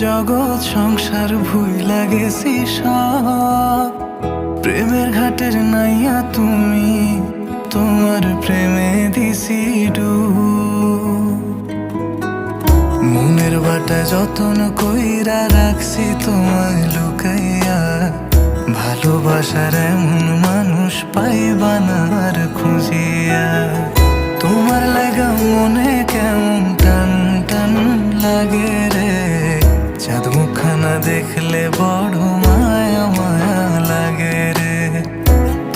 জগৎ সংসার ভুইলা গেছি সব। প্রেমের ঘাটের নাইয়া তুমি, তোমার প্রেমে দিছি ডুব। মনের বাটা যতন কইরা রাখছি তোমায় লুকাইয়া, ভালোবাসার এমন মানুষ পাইবা না আর খুঁজিয়া। তোমার লাগা মনে কেমন টান টান লাগে রে, চাঁদ মুখখানা দেখলে বড়